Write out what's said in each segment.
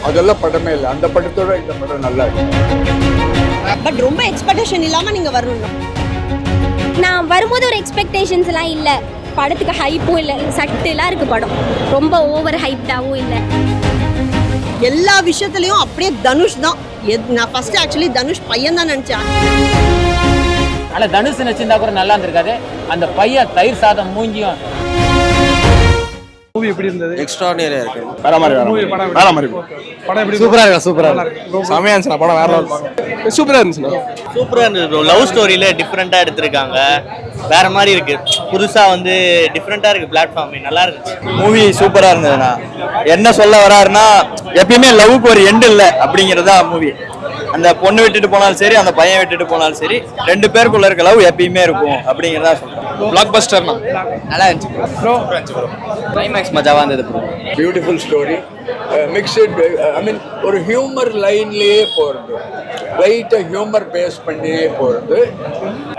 அதெல்லாம் படமே இல்லை. அந்த படத்தோட இந்த படம் நல்லா இருக்கு. பட் ரொம்ப எக்ஸ்பெக்டேஷன் இல்லாம நீங்க வரணும். நான் வரும்போது ஒரு எக்ஸ்பெக்டேஷன்ஸ் எல்லாம் இல்லை, படத்துக்கு ஹைப்பும் இல்லை, சட்டுலாம் இருக்கு படம், ரொம்ப ஓவர் ஹைப்டாவும் இல்லை. எல்லா விஷயத்துலயும் அப்படியே தனுஷ் தான். நான் ஃபர்ஸ்ட் ஆக்சுவலி தனுஷ் பையன் தான் நினைச்சேன். ஆனால் தனுஷ் நினைச்சிருந்தா கூட நல்லா இருந்திருக்காது. அந்த பையன் தயிர் சாதம் மூஞ்சியும். மூவி எப்படி இருந்தது? எக்ஸ்ட்ராடினரியா இருக்கு. வேற மாதிரி படம் எப்படி சூப்பரா இருக்கு. செமையா இருந்துச்சு படம். வேற லெவல். சூப்பரா இருந்துச்சு. சூப்பரா இருந்துச்சு. லவ் ஸ்டோரியில டிஃப்ரெண்டா எடுத்திருக்காங்க. வேற மாதிரி இருக்கு. புதுசா வந்து டிஃப்ரெண்டா இருக்கு. பிளாட்ஃபார்ம் நல்லா இருந்துச்சு. மூவி சூப்பரா இருந்ததுண்ணா. என்ன சொல்ல வராருன்னா, எப்பயுமே லவ்வுக்கு ஒரு எண்ட் இல்லை அப்படிங்கிறதா மூவி. அந்த பொண்ணு விட்டுட்டு போனாலும் சரி, அந்த பையன் விட்டுட்டு போனாலும் சரி, ரெண்டு பேருக்குள்ள இருக்க லவ் எப்பயுமே இருக்கும் அப்படிங்கிறதா சொல்றேன். பிளாக் பஸ்டர்னா நல்லா இருந்துச்சு. கிளைமேக்ஸ் மஜாவா இருந்தது. Beautiful story, mixed. I mean ஒரு ஹியூமர் லைன்லேயே போகிறது, லைட்டாக ஹியூமர் பேஸ் பண்ணியே போகிறது.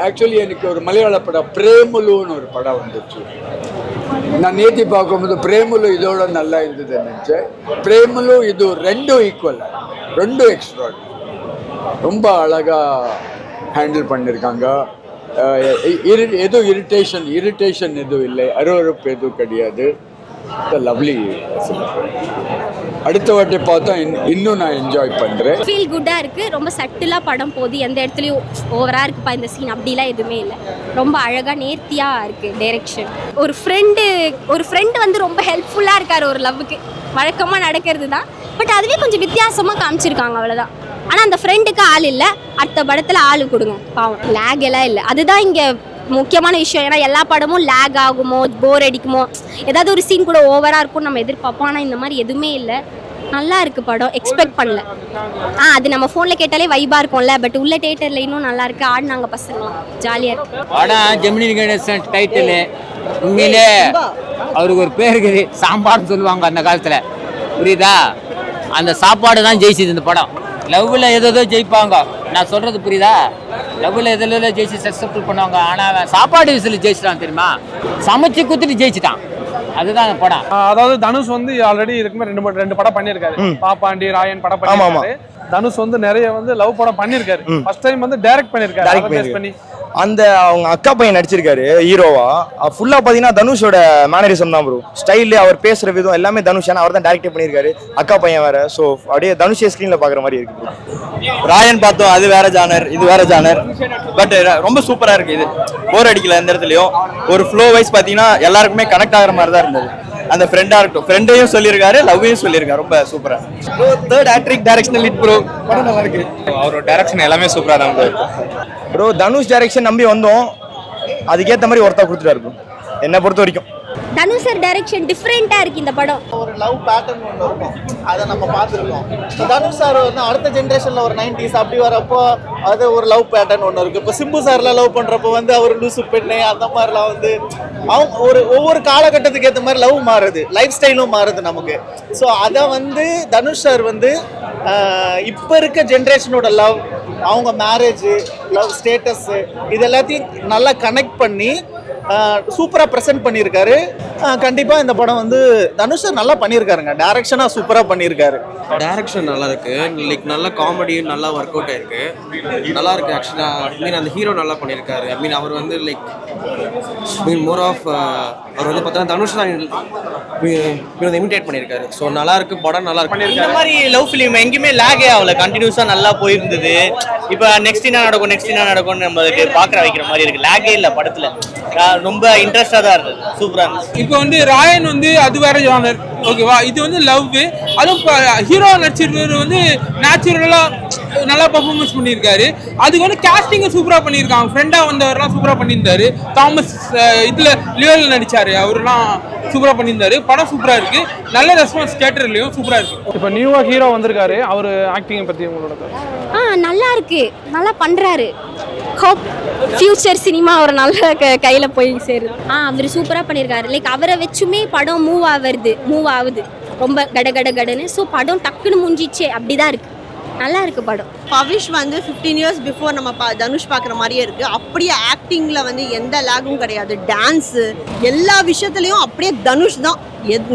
ஆக்சுவலி எனக்கு ஒரு மலையாள படம் பிரேமுலுன்னு ஒரு படம் வந்துச்சு. நான் நேத்தி பார்க்கும்போது பிரேமுலு இதோட நல்லா இருந்தது நினச்சேன். பிரேமுலு இது ரெண்டும் ஈக்குவல், ரெண்டும் எக்ஸ்ட்ரா, ரொம்ப அழகாக ஹேண்டில் பண்ணியிருக்காங்க. எதுவும் இரிட்டேஷன் எதுவும் இல்லை, அருவறுப்பு எதுவும் கிடையாது. லவ்லி. அடுத்த வாட்டி பார்த்தா இன்னும் நான் என்ஜாய் பண்ணுறேன். ஃபீல் குட்டாக இருக்குது, ரொம்ப சட்டிலாக படம் போகுது, எந்த இடத்துலையும் ஓவராக இருக்குப்பா இந்த சீன் அப்படிலாம் எதுவுமே இல்லை. ரொம்ப அழகாக நேர்த்தியாக இருக்குது டைரெக்ஷன். ஒரு ஃப்ரெண்டு வந்து ரொம்ப ஹெல்ப்ஃபுல்லாக இருக்கார் ஒரு லவ்வுக்கு. வழக்கமாக நடக்கிறது தான், பட் அதுவே கொஞ்சம் வித்தியாசமாக காமிச்சிருக்காங்க, அவ்வளோதான். ஆனால் அந்த ஃப்ரெண்டுக்கு ஆள் இல்லை, அடுத்த படத்தில் ஆள் கொடுங்க பாவம். லேக் எல்லாம் இல்லை, அதுதான் இங்கே முக்கியமான விஷயம். ஏன்னா எல்லா படமும் லேக் ஆகுமோ, போர் அடிக்குமோ, ஏதாவது ஒரு சீன் கூட ஓவராக இருக்கும்னு நம்ம எதிர்பார்ப்போம். ஆனால் இந்த மாதிரி எதுவுமே இல்லை, நல்லா இருக்கு படம், எக்ஸ்பெக்ட் பண்ணல. அது நம்ம ஃபோனில் கேட்டாலே வைபாக இருக்கும்ல, பட் உள்ள தியேட்டரில் இன்னும் நல்லா இருக்கு. ஆடினாங்க பசங்களாம், ஜாலியாக இருக்கு படம். ஜெமினி கணேசன் டைட்டிலு உண்மையிலே அவருக்கு ஒரு பேர் இருக்குது, சாம்பார்னு சொல்லுவாங்க அந்த காலத்தில், புரியுதா? அந்த சாப்பாடு தான் ஜெயிச்சுது இந்த படம். லவ்வில் எதோ ஜெயிப்பாங்க, நான் சொல்கிறது புரியுதா? லவ்வில் எதில் ஜெயிச்சு சக்ஸஸ்ஃபுல் பண்ணுவாங்க. ஆனால் சாப்பாடு விஷயத்தில் ஜெயிச்சிட்டான் தெரியுமா? சமைச்சு குத்துட்டு ஜெயிச்சிட்டான், அதுதான் அந்த படம். அதாவது தனுஷ் வந்து ஆல்ரெடி இருக்குமே ரெண்டு படம் பண்ணியிருக்காரு. பாப்பாண்டி, ராயன் படம் பண்ணியிருக்காரு. தனுஷ் வந்து நிறைய வந்து லவ் படம் பண்ணியிருக்காரு. ஃபர்ஸ்ட் டைம் வந்து டைரக்ட் பண்ணியிருக்காரு. அந்த அவங்க அக்கா பையன் நடிச்சிருக்காரு ஹீரோவா. ஃபுல்லா பாத்தீங்கன்னா தனுஷோட மேனரிசம் தான் ப்ரோ. ஸ்டைல், அவர் பேசுற விதம் எல்லாமே தனுஷ். ஏன்னா அவர் தான் டைரக்ட் பண்ணியிருக்காரு, அக்கா பையன் வேற. ஸோ அப்படியே தனுஷே ஸ்க்ரீன்ல பாக்குற மாதிரி இருக்கு. ராயன் பார்த்தோம், அது வேற ஜானர், இது வேற ஜானர். பட் ரொம்ப சூப்பரா இருக்கு. இது போர் அடிக்கல எந்த இடத்துலயும். ஒரு ஃப்ளோ வைஸ் பாத்தீங்கன்னா எல்லாருக்குமே கனெக்ட் ஆகிற மாதிரி தான் இருந்தது. அந்த ஃப்ரெண்டா இருக்கட்டும், ஃப்ரெண்டையும் சொல்லியிருக்காரு, லவ்வையும் சொல்லியிருக்காரு. ரொம்ப சூப்பரா. Third hat-trick directional hit bro. படம் நல்லா இருக்கு. அவரோட டைரக்ஷன் எல்லாமே சூப்பரா தான் ப்ரோ. தனுஷ் டைரக்ஷன் நம்பி வந்தோம், அதுக்கேற்ற மாதிரி ஒருத்தா கொடுத்துட்டாரு ப்ரோ என்னை பொறுத்த வரைக்கும். தனுஷ் சார் டைரக்ஷன் டிஃப்ரெண்ட்டாக இருக்குது இந்த படம். ஒரு லவ் பேட்டர்ன் ஒன்று இருக்கும், அதை நம்ம பார்த்துருக்கோம். தனுஷ் சார் வந்து அடுத்த ஜென்ரேஷனில் ஒரு 90s அப்படி வரப்போ அது ஒரு லவ் பேட்டர்ன் ஒன்று இருக்குது. இப்போ சிம்பு சார்லாம் லவ் பண்ணுறப்போ வந்து அவர் லூசு பெண்ணு அந்த மாதிரிலாம் வந்து அவங்க ஒவ்வொரு காலகட்டத்துக்கு ஏற்ற மாதிரி லவ் மாறுது, லைஃப் ஸ்டைலும் மாறுது நமக்கு. ஸோ அதை வந்து தனுஷ் சார் வந்து இப்போ இருக்க ஜென்ரேஷனோட லவ், அவங்க மேரேஜ், லவ் ஸ்டேட்டஸ்ஸு, இது எல்லாத்தையும் நல்லா கனெக்ட் பண்ணி சூப்பராக ப்ரெசென்ட் பண்ணியிருக்காரு. கண்டிப்பாக இந்த படம் வந்து தனுஷ் நல்லா பண்ணியிருக்காருங்க. டைரக்ஷனாக சூப்பராக பண்ணியிருக்காரு. டைரக்ஷன் நல்லா இருக்கு, லைக் நல்ல காமெடியும் நல்லா ஒர்க் அவுட் ஆயிருக்கு, நல்லா இருக்கு. ஆக்சுவலாக மீன் அந்த ஹீரோ நல்லா பண்ணியிருக்காரு. ஐ மீன் அவர் வந்து லைக் மோர் ஆஃப் அவர் வந்து பார்த்தா தனுஷ் தான் இமிடேட் பண்ணியிருக்காரு. ஸோ நல்லா இருக்கு படம், நல்லா இருக்கு. இந்த மாதிரி லவ் ஃபிலிம் எங்கேயுமே லேகே ஆகல, கண்டினியூஸாக நல்லா போயிருந்தது. இப்போ நெக்ஸ்ட் என்ன நடக்கும்னு நம்மளுக்கு பார்க்குற வைக்கிற மாதிரி இருக்கு. லேகே இல்லை படத்தில், ரொம்ப இன்ட்ரெஸ்டாக தான் இருந்தது, சூப்பராக இருந்துச்சு. இப்போ வந்து ராயன் வந்து அது வேற ஜானர், ஓகேவா? இது வந்து லவ், அதுவும் ஹீரோ நடிச்சிருக்கிறது வந்து நேச்சுரலாக நல்லா பர்ஃபார்மன்ஸ் பண்ணியிருக்காரு. அதுக்கு வந்து கேஸ்டிங்கை சூப்பராக பண்ணியிருக்காங்க. ஃப்ரெண்டாக வந்தவரெலாம் சூப்பராக பண்ணியிருந்தாரு. தாமஸ் இதில் லியோவில் நடித்தார், அவரெல்லாம் சூப்பராக பண்ணியிருந்தாரு. படம் சூப்பராக இருக்குது, நல்ல ரெஸ்பான்ஸ் தியேட்டர்லையும் சூப்பராக இருக்குது. இப்போ நியூவாக ஹீரோ வந்திருக்காரு, அவர் ஆக்டிங்கை பற்றி உங்களோட நல்லா இருக்கு, நல்லா பண்ணுறாரு. ஹோப் ஃபியூச்சர் சினிமா ஒரு நல்ல கையில் போய் சேருது. அவர் சூப்பராக பண்ணியிருக்காரு. லைக் அவரை வச்சுமே படம் மூவ் ஆகுது ரொம்ப கடன்னு. ஸோ படம் டக்குன்னு முடிஞ்சிச்சே, அப்படிதான் இருக்கு, நல்லா இருக்கு படம். பவிஷ் வந்து 15 years பிஃபோர் நம்ம தனுஷ் பார்க்குற மாதிரியே இருக்குது. அப்படியே ஆக்டிங்கில் வந்து எந்த லேகும் கிடையாது. டான்ஸு, எல்லா விஷயத்துலையும் அப்படியே தனுஷ் தான்.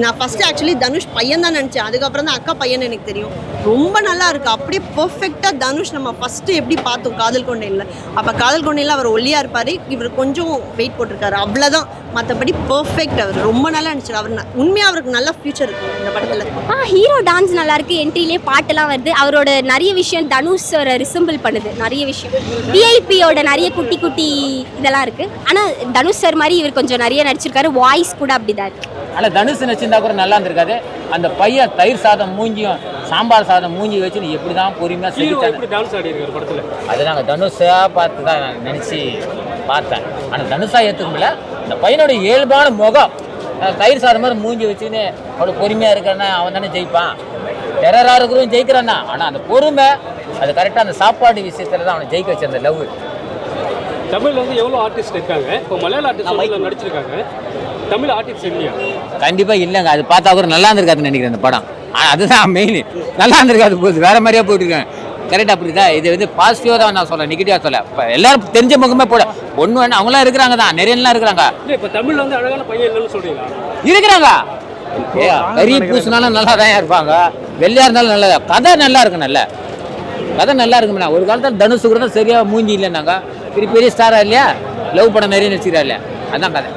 நான் ஃபஸ்ட்டு ஆக்சுவலி தனுஷ் பையன் தான் நினச்சேன், அதுக்கப்புறம் தான் அக்கா பையன் எனக்கு தெரியும். ரொம்ப நல்லா இருக்குது, அப்படியே பர்ஃபெக்டாக தனுஷ் நம்ம ஃபஸ்ட்டு எப்படி பார்த்தோம் காதல் கொண்டையில். அப்போ காதல் கொண்டையில் அவர் ஒல்லியாக இருப்பார், இவர் கொஞ்சம் வெயிட் போட்டிருக்காரு, அவ்வளோதான். மற்றபடி பர்ஃபெக்ட். அவர் ரொம்ப நல்லா நடிச்சார். அவர் உண்மையாக அவருக்கு நல்ல ஃபியூச்சர் இருக்கும் இந்த படத்தில். ஹீரோ டான்ஸ் நல்லா இருக்கு, என்ட்ரிலே பாட்டெல்லாம் வருது. அவரோட நிறைய விஷயம் தனுஷோட ரிசம்பிள் பண்ணுது, நிறைய விஷயம். விஐபியோட நிறைய குட்டி குட்டி இதெல்லாம் இருக்கு. ஆனால் தனுஷ் சார் மாதிரி இவர் கொஞ்சம் நிறைய நடிச்சிருக்காரு, வாய்ஸ் கூட அப்படிதான் இருக்கு. ஆனால் தனுஷ் நடிச்சிருந்தா கூட நல்லா இருந்திருக்காது. அந்த பையன் தயிர் சாதம் மூஞ்சியும் சாம்பார் சாதம் மூஞ்சி வச்சு நீ எப்படி தான் பொறுமையாக செஞ்சுட்டாங்க. அது நாங்கள் தனுஷாக பார்த்து தான் நான் நினச்சி பார்த்தேன். ஆனால் தனுஷாக ஏற்றுக்கல, இந்த பையனோட இயல்பான முகம் தயிர் சாதம் மாதிரி மூஞ்சி வச்சுன்னு அவ்வளோ பொறுமையாக இருக்கான்னா அவன் தானே ஜெயிப்பான். டெரராக இருக்கிறவன் ஜெயிக்கிறான் தான். ஆனால் அந்த பொறுமை அது கரெக்டாக அந்த சாப்பாடு விஷயத்தில் தான் அவனை ஜெயிக்க வச்சு அந்த லவ். தமிழ் வந்து எவ்வளோ ஆர்டிஸ்ட் இருக்காங்க, இப்போ மலையாள ஆர்டிஸ்ட் நடிச்சிருக்காங்க, தமிழ் ஆர்டிஸ்ட் இல்லையா? கண்டிப்பாக இல்லைங்க. அது பார்த்தா கூட நல்லா இருந்திருக்காதுன்னு நினைக்கிறேன் அந்த படம். அதுதான் மெயின், நல்லா இருந்திருக்காது போகுது, வேற மாதிரியா போயிட்டுருக்கேன். கரெக்டாக அப்படிதான். இது வந்து பாசிட்டிவாக தான் நான் சொல்ல, நெகட்டிவாக சொல்ல. இப்போ எல்லாரும் தெரிஞ்ச முகமே போட ஒன்று வேணும், அவங்களாம் இருக்கிறாங்க தான், நிறையலாம் இருக்கிறாங்க. இப்போ தமிழில் வந்து அழகான பையன் இல்லைன்னு சொல்றீங்களா? இருக்கிறாங்க. கறி பூசினாலும் நல்லா தான் இருப்பாங்க, வெள்ளையா இருந்தாலும் நல்லா. கதை நல்லா இருக்கு, நல்ல கதை நல்லா இருக்குண்ணா. ஒரு காலத்தில் தனுஷ் கூட தான் சரியாக மூஞ்சி இல்லைன்னாங்க, பெரிய ஸ்டாரா இல்லையா, லவ் படம் நிறைய நடிச்சிக்கிறா இல்லையா, அதான் கதை.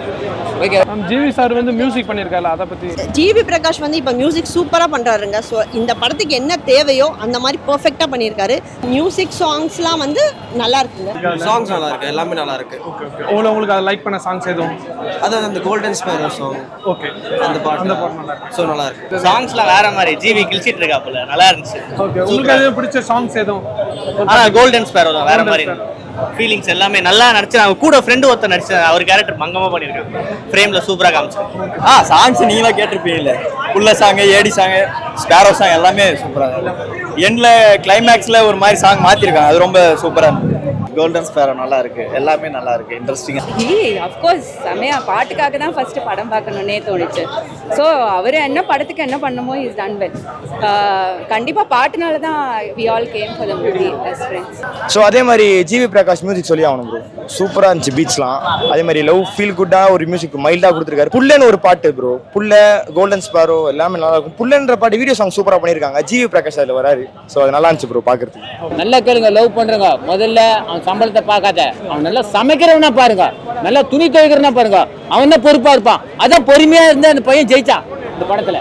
ஓகே. ஜிவி சார் வந்து மியூசிக் பண்ணியிருக்காரு, அதை பற்றி. ஜிவி பிரகாஷ் வந்து இப்போ மியூசிக் சூப்பராக பண்ணுறாருங்க. ஸோ இந்த படத்துக்கு என்ன தேவையோ அந்த மாதிரி பர்ஃபெக்டாக பண்ணியிருக்காரு. மியூசிக் சாங்ஸ்லாம் வந்து நல்லா இருக்குங்க. சாங்ஸ் நல்லா இருக்கு, எல்லாமே நல்லா இருக்கு. உங்களுக்கு அதை லைக் பண்ண சாங்ஸ் எதுவும்? அதான் அந்த கோல்டன் ஸ்பேரோ சாங். ஓகே, அந்த பாட்டு நல்லா இருக்கு. ஸோ நல்லா இருக்கு. சாங்ஸ்லாம் வேற மாதிரி ஜிவி கிழிச்சிட்டு இருக்காப்புல, நல்லா இருந்துச்சு. ஓகே, உங்களுக்கு எதுவும் பிடிச்ச சாங்ஸ் எதுவும்? ஆனால் கோல்டன் ஸ்பேரோ தான் வேற மாதிரி ஃபீலிங்ஸ் எல்லாமே நல்லா நடிச்சு. அவங்க கூட ஃப்ரெண்டு ஒருத்தர் நடிச்சு, அவர் கேரக்டர் மங்கமாக பண்ணியிருக்காங்க, ஃப்ரேம்ல சூப்பராக காமிச்சு. சாங்ஸ் நீங்களாம் கேட்டிருப்பீங்கல்ல, புள்ள சாங்கு, ஏடி சாங்கு, ஸ்பேரோ சாங் எல்லாமே சூப்பராக. எண்டில் கிளைமேக்ஸில் ஒரு மாதிரி சாங் மாற்றிருக்காங்க, அது ரொம்ப சூப்பராக இருந்தது. கோல்டன் ஸ்பேரோ நல்லா இருக்கு, எல்லாமே நல்லா இருக்கு, இன்ட்ரெஸ்டிங்காக. அஃப்கோர்ஸ் செமையா பாட்டுக்காக தான் ஃபர்ஸ்ட் படம் பார்க்கணுன்னே தோணுச்சு. ஸோ அவர் என்ன படத்துக்கு என்ன பண்ணமோ இஸ் டன் வெல். கண்டிப்பாக பாட்டுனால தான் we all came for the movie as friends. So அதே மாதிரி ஜிவி பிரகாஷ் மியூசிக் சொல்லி ஆகணும் ப்ரோ, சூப்பராக இருந்துச்சு பீச்லாம். அதே மாதிரி லவ் ஃபீல் குட்டாக ஒரு மியூசிக் மைல்டாக கொடுத்துருக்காரு. புல்லன்னு ஒரு பாட்டு ப்ரோ, புல்ல, கோல்டன் ஸ்பேரோ எல்லாமே நல்லா இருக்கும். புல்லன்ற பாட்டு வீடியோ சாங் சூப்பராக பண்ணியிருக்காங்க, ஜிவி பிரகாஷ் அதில் வராரு. ஸோ அது நல்லா இருந்துச்சு ப்ரோ பார்க்கறதுக்கு. நல்லா கேளுங்க, லவ் பண்றங்க முதல்ல அவன் சம்பளத்தை பார்க்காத, அவன் நல்லா சமைக்கிறவனா பாருங்க, நல்லா துணி துவைக்கிறவனா பாருங்க, அவன் தான் பொறுப்பா இருப்பான். அதான் பொறுமையா இருந்தா அந்த பையன் ஜெயிச்சான், இந்த படத்துல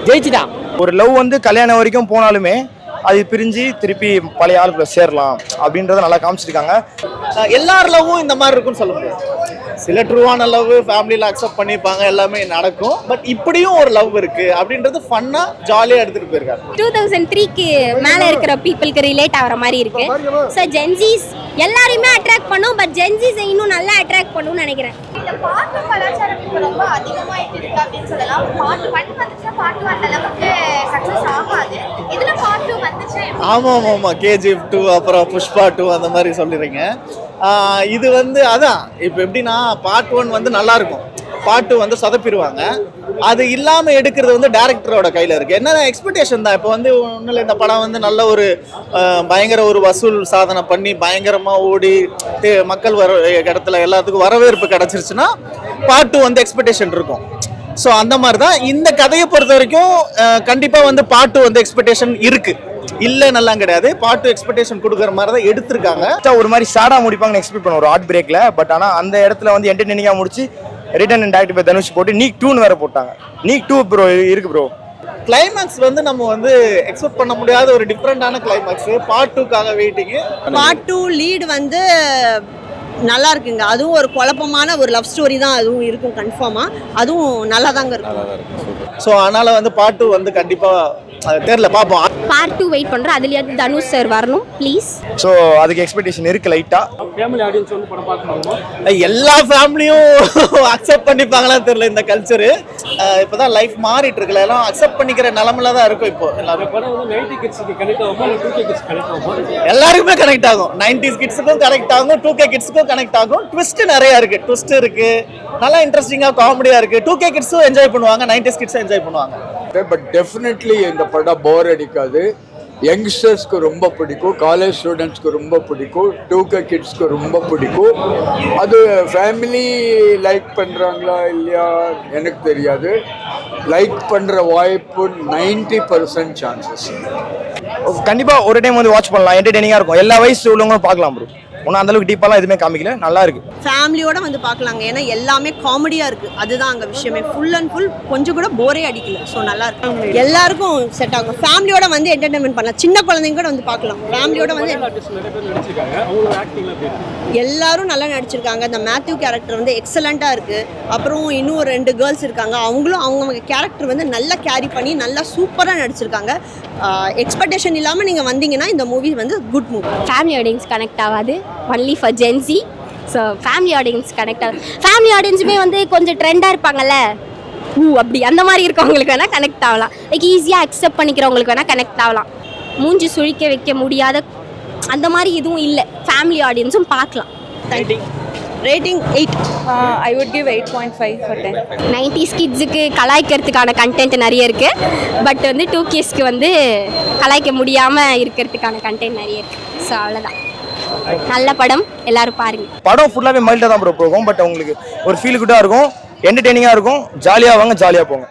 ஜெயிச்சுட்டான். ஒரு லவ் வந்து கல்யாணம் வரைக்கும் போனாலுமே அது பிரிஞ்சு திருப்பி பழைய ஆளுக்குள்ள சேரலாம் அப்படின்றத நல்லா காமிச்சிருக்காங்க. எல்லார் லவ்வும் இந்த மாதிரி இருக்குன்னு சொல்ல முடியாது. சில ட்ரூவான லவ் ஃபேமிலியில் அக்செப்ட் பண்ணிப்பாங்க, எல்லாமே நடக்கும். பட் இப்படியும் ஒரு லவ் இருக்கு அப்படின்றது ஃபன்னா ஜாலியாக எடுத்துட்டு போயிருக்காங்க. 2003க்கு மேலே இருக்கிற பீப்புளுக்கு ரிலேட் ஆகிற மாதிரி இருக்கு. ஸோ ஜென்சிஸ் எல்லாரையுமே அட்ராக்ட் பண்ணும், பட் ஜென்சிஸ் இன்னும் நல்லா அட்ராக்ட் பண்ணும்னு நினைக்கிறேன். இந்த பாட்டு கலாச்சாரம் இப்போ ரொம்ப அதிகமாயிட்டு இருக்கு அப்படின்னு சொல்லலாம். பாட்டு 1 வந்துச்சுன்னா பாட்டு அந்த அளவுக்கு சக்ஸஸ் ஆகாது. இதுல பாட்டு வந்துச்சு. ஆமாம், கேஜிஎஃப் 2 அப்புறம் புஷ்பா 2 அந்த மாதிரி சொல்லிடுறீங்க. இது வந்து அதான் இப்போ எப்படின்னா பார்ட் 1 வந்து நல்லா இருக்கும், பார்ட் 2 வந்து சொதப்பிடுவாங்க. அது இல்லாமல் எடுக்கிறது வந்து டேரக்டரோட கையில் இருக்குது. என்ன எக்ஸ்பெக்டேஷன் தான். இப்போ வந்து ஒன்றும் இல்லை, இந்த படம் வந்து நல்ல ஒரு பயங்கர ஒரு வசூல் சாதனை பண்ணி பயங்கரமாக ஓடி மக்கள் வர இடத்துல எல்லாத்துக்கும் வரவேற்பு கிடச்சிருச்சுன்னா பார்ட் 2 வந்து எக்ஸ்பெக்டேஷன் இருக்கும். ஸோ அந்த மாதிரி தான் இந்த கதையை பொறுத்த வரைக்கும் கண்டிப்பாக வந்து பார்ட் 2 வந்து எக்ஸ்பெக்டேஷன் இருக்குது, இல்லை நல்லா கிடையாது. பாட்டு எக்ஸ்பெக்டேஷன் கொடுக்குற மாதிரி தான் எடுத்திருக்காங்க. ஒரு மாதிரி சாடா முடிப்பாங்கன்னு எக்ஸ்பெக்ட் பண்ணுவோம் ஒரு ஆர்ட் பிரேக்ல. பட் ஆனால் அந்த இடத்துல வந்து என்டர்டெய்னிங்காக முடிச்சு written and directed by Dhanush போட்டு நீக் 2 வேற போட்டாங்க. நீக் 2 ப்ரோ இருக்கு ப்ரோ. கிளைமேக்ஸ் வந்து நம்ம வந்து எக்ஸ்பெக்ட் பண்ண முடியாத ஒரு டிஃப்ரெண்டான கிளைமேக்ஸ். பார்ட் 2க்காக வெயிட்டிங். பார்ட் 2 லீடு வந்து நல்லா இருக்குங்க. அதுவும் ஒரு குழப்பமான ஒரு லவ் ஸ்டோரி தான் அதுவும் இருக்கும் கன்ஃபார்மாக. அதுவும் நல்லா தாங்க இருக்கும். ஸோ அதனால் வந்து பார்ட் 2 வந்து கண்டிப்பாக தெரியல, பார்ப்போம். பார்ட் 2 வெயிட் பண்ணுறோம், அதுலேயாவது தனுஷ் சார் வரணும் ப்ளீஸ். ஸோ அதுக்கு எக்ஸ்பெக்டேஷன் இருக்கு லைட்டா. ஃபேமிலி ஆடியன்ஸ் வந்து படம் பார்க்கணுமா? எல்லா ஃபேமிலியும் அக்செப்ட் பண்ணிப்பாங்களான்னு தெரியல. இந்த கல்ச்சரு இப்போதான் லைஃப் மாறிட்டு இருக்குல்ல, எல்லாம் அக்செப்ட் பண்ணிக்கிற நிலமையில தான் இருக்கும் இப்போ எல்லாரும். படம் வந்து 90 கிட்ஸ்க்கு கனெக்ட் ஆகுமா, 2K கிட்ஸ் கனெக்ட் ஆகுமா? எல்லாருக்குமே கனெக்ட் ஆகும். 90s கிட்ஸுக்கும் கனெக்ட் ஆகும், 2K கிட்ஸுக்கும் கனெக்ட் ஆகும். ட்விஸ்ட் நிறைய இருக்கு, ட்விஸ்ட் இருக்கு, நல்லா இன்ட்ரெஸ்டிங்காக காமெடியாக இருக்கு. 2K கிட்ஸும் என்ஜாய் பண்ணுவாங்க, 90s கிட்ஸும் என்ஜாய் பண்ணுவாங்க. பட் டெஃபினெட்லி இந்த படம் போர் அடிக்காது. யங்ஸ்டர்ஸ்க்கு ரொம்ப பிடிக்கும், காலேஜ் ஸ்டூடெண்ட்ஸ்க்கு ரொம்ப பிடிக்கும், 2K கிட்ஸ்க்கு ரொம்ப பிடிக்கும். அது ஃபேமிலி லைக் பண்ணுறாங்களா இல்லையா எனக்கு தெரியாது. லைக் பண்ணுற வாய்ப்பு 90% சான்சஸ். கண்டிப்பா ஒரு டைம் வந்து வாட்ச் பண்ணலாம், என்டர்டெய்னிங்கா இருக்கும், எல்லா வயசு உள்ளவங்களும் பார்க்கலாம் ப்ரோ. ஒன்றும் அந்த அளவுக்கு டீப்பாலாம் எதுவுமே காமிக்கல, நல்லா இருக்கு. ஃபேமிலியோட வந்து பார்க்கலாங்க, ஏன்னா எல்லாமே காமெடியாக இருக்குது, அதுதான் அங்கே விஷயமே. ஃபுல் அண்ட் ஃபுல் கொஞ்சம் கூட போரே அடிக்கல. ஸோ நல்லா இருக்கு, எல்லாருக்கும் செட் ஆகும். ஃபேமிலியோட வந்து என்டர்டைன்மெண்ட் பண்ணலாம், சின்ன குழந்தைங்க கூட வந்து பார்க்கலாம். ஃபேமிலியோட வந்து எல்லாரும் நல்லா நடிச்சிருக்காங்க. இந்த மேத்யூ கேரக்டர் வந்து எக்ஸலண்ட்டாக இருக்குது. அப்புறம் இன்னும் ஒரு 2 கேர்ள்ஸ் இருக்காங்க, அவங்களும் அவங்க கேரக்டர் வந்து நல்லா கேரி பண்ணி நல்லா சூப்பராக நடிச்சிருக்காங்க. எக்ஸ்பெக்டேஷன் இல்லாமல் நீங்கள் வந்தீங்கன்னா இந்த மூவி வந்து good movie. Family audience connect ஆகாது, only for Gen Z. So family audience connect ஆகுது. ஃபேமிலி ஆடியன்ஸுமே வந்து கொஞ்சம் ட்ரெண்டாக இருப்பாங்கல்ல, அப்படி அந்த மாதிரி இருக்கவங்களுக்கு வேணால் கனெக்ட் ஆகலாம். லைக் ஈஸியாக அக்செப்ட் பண்ணிக்கிறவங்களுக்கு வேணால் கனெக்ட் ஆகலாம். மூஞ்சி சுழிக்க வைக்க முடியாத அந்த மாதிரி எதுவும் இல்லை, ஃபேமிலி ஆடியன்ஸும் பார்க்கலாம். Rating 8. I would give 8.5 for 10. 90s கிட்ஸுக்கு கலாய்க்கிறதுக்கான கண்டென்ட் நிறைய இருக்குது, பட் வந்து 2Ksக்கு வந்து கலாய்க்க முடியாமல் இருக்கிறதுக்கான கண்டென்ட் நிறைய இருக்குது. ஸோ அவ்வளோதான், நல்ல படம், எல்லாரும் பாருங்க. படம் ஃபுல்லாகவே மைல்டாக தான் ப்ரோ போகும், பட் உங்களுக்கு ஒரு ஃபீல் குட்டாக இருக்கும், என்டர்டெய்னிங்காக இருக்கும், ஜாலியாக வாங்க, ஜாலியாக போங்க.